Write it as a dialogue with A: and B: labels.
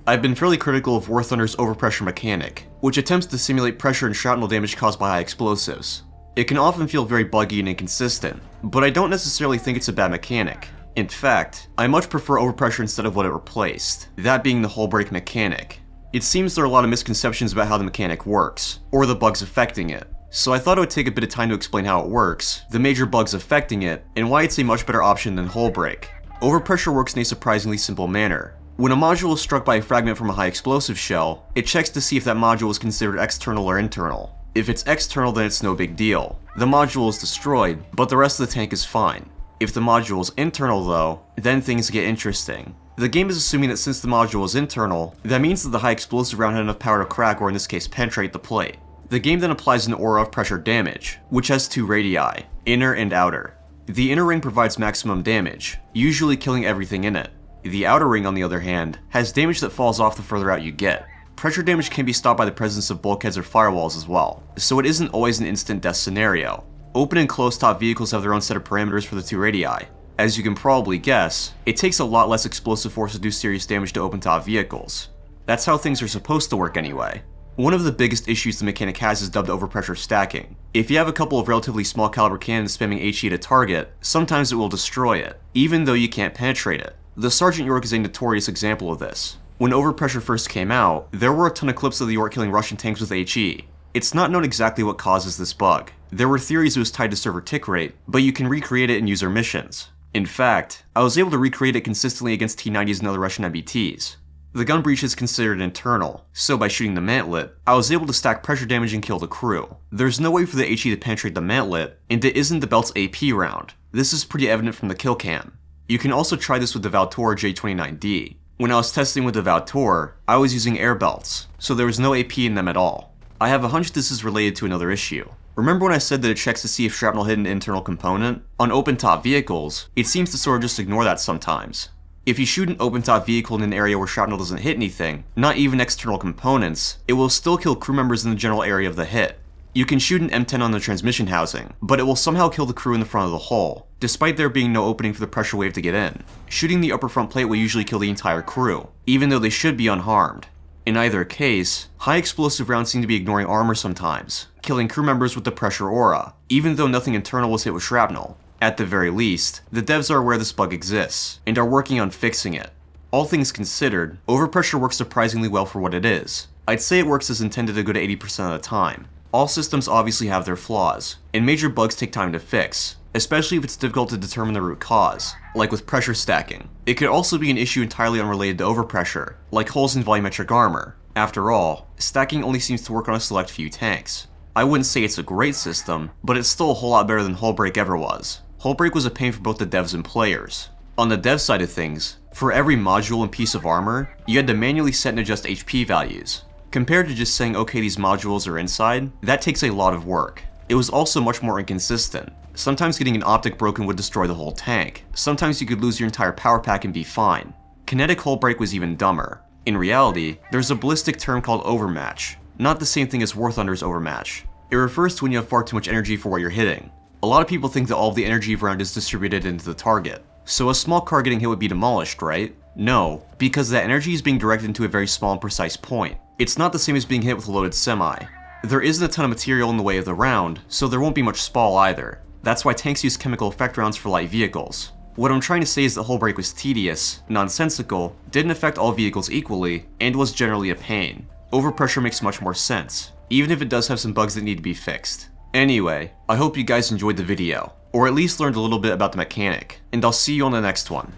A: I've been fairly critical of War Thunder's overpressure mechanic, which attempts to simulate pressure and shrapnel damage caused by high explosives. It can often feel very buggy and inconsistent, but I don't necessarily think it's a bad mechanic. In fact, I much prefer overpressure instead of what it replaced, that being the hull break mechanic. It seems there are a lot of misconceptions about how the mechanic works, or the bugs affecting it, so I thought it would take a bit of time to explain how it works, the major bugs affecting it, and why it's a much better option than hull break. Overpressure works in a surprisingly simple manner. When a module is struck by a fragment from a high explosive shell, it checks to see if that module is considered external or internal. If it's external, then it's no big deal. The module is destroyed, but the rest of the tank is fine. If the module is internal though, then things get interesting. The game is assuming that since the module is internal, that means that the high explosive round had enough power to crack, or in this case penetrate, the plate. The game then applies an aura of pressure damage, which has two radii, inner and outer. The inner ring provides maximum damage, usually killing everything in it. The outer ring, on the other hand, has damage that falls off the further out you get. Pressure damage can be stopped by the presence of bulkheads or firewalls as well, so it isn't always an instant death scenario. Open and closed top vehicles have their own set of parameters for the two radii. As you can probably guess, it takes a lot less explosive force to do serious damage to open top vehicles. That's how things are supposed to work anyway. One of the biggest issues the mechanic has is dubbed overpressure stacking. If you have a couple of relatively small caliber cannons spamming HE at a target, sometimes it will destroy it, even though you can't penetrate it. The Sergeant York is a notorious example of this. When overpressure first came out, there were a ton of clips of the York killing Russian tanks with HE. It's not known exactly what causes this bug. There were theories it was tied to server tick rate, but you can recreate it in user missions. In fact, I was able to recreate it consistently against T-90s and other Russian MBTs. The gun breach is considered internal, so by shooting the mantlet, I was able to stack pressure damage and kill the crew. There's no way for the HE to penetrate the mantlet, and it isn't the belt's AP round. This is pretty evident from the kill cam. You can also try this with the Valtor J29D. When I was testing with the Valtor, I was using air belts, so there was no AP in them at all. I have a hunch this is related to another issue. Remember when I said that it checks to see if shrapnel hit an internal component? On open-top vehicles, it seems to sort of just ignore that sometimes. If you shoot an open-top vehicle in an area where shrapnel doesn't hit anything, not even external components, it will still kill crew members in the general area of the hit. You can shoot an M10 on the transmission housing, but it will somehow kill the crew in the front of the hull, despite there being no opening for the pressure wave to get in. Shooting the upper front plate will usually kill the entire crew, even though they should be unharmed. In either case, high explosive rounds seem to be ignoring armor sometimes, killing crew members with the pressure aura, even though nothing internal was hit with shrapnel. At the very least, the devs are aware this bug exists, and are working on fixing it. All things considered, overpressure works surprisingly well for what it is. I'd say it works as intended a good 80% of the time. All systems obviously have their flaws, and major bugs take time to fix, especially if it's difficult to determine the root cause, like with pressure stacking. It could also be an issue entirely unrelated to overpressure, like holes in volumetric armor. After all, stacking only seems to work on a select few tanks. I wouldn't say it's a great system, but it's still a whole lot better than hull break ever was. Hull break was a pain for both the devs and players. On the dev side of things, for every module and piece of armor, you had to manually set and adjust HP values. Compared to just saying okay these modules are inside, that takes a lot of work. It was also much more inconsistent. Sometimes getting an optic broken would destroy the whole tank. Sometimes you could lose your entire power pack and be fine. Kinetic hull break was even dumber. In reality, there's a ballistic term called Overmatch, not the same thing as War Thunder's Overmatch. It refers to when you have far too much energy for what you're hitting. A lot of people think that all of the energy around is distributed into the target. So a small car getting hit would be demolished, right? No, because that energy is being directed into a very small and precise point. It's not the same as being hit with a loaded semi. There isn't a ton of material in the way of the round, so there won't be much spall either. That's why tanks use chemical effect rounds for light vehicles. What I'm trying to say is that hull break was tedious, nonsensical, didn't affect all vehicles equally, and was generally a pain. Overpressure makes much more sense, even if it does have some bugs that need to be fixed. Anyway, I hope you guys enjoyed the video, or at least learned a little bit about the mechanic, and I'll see you on the next one.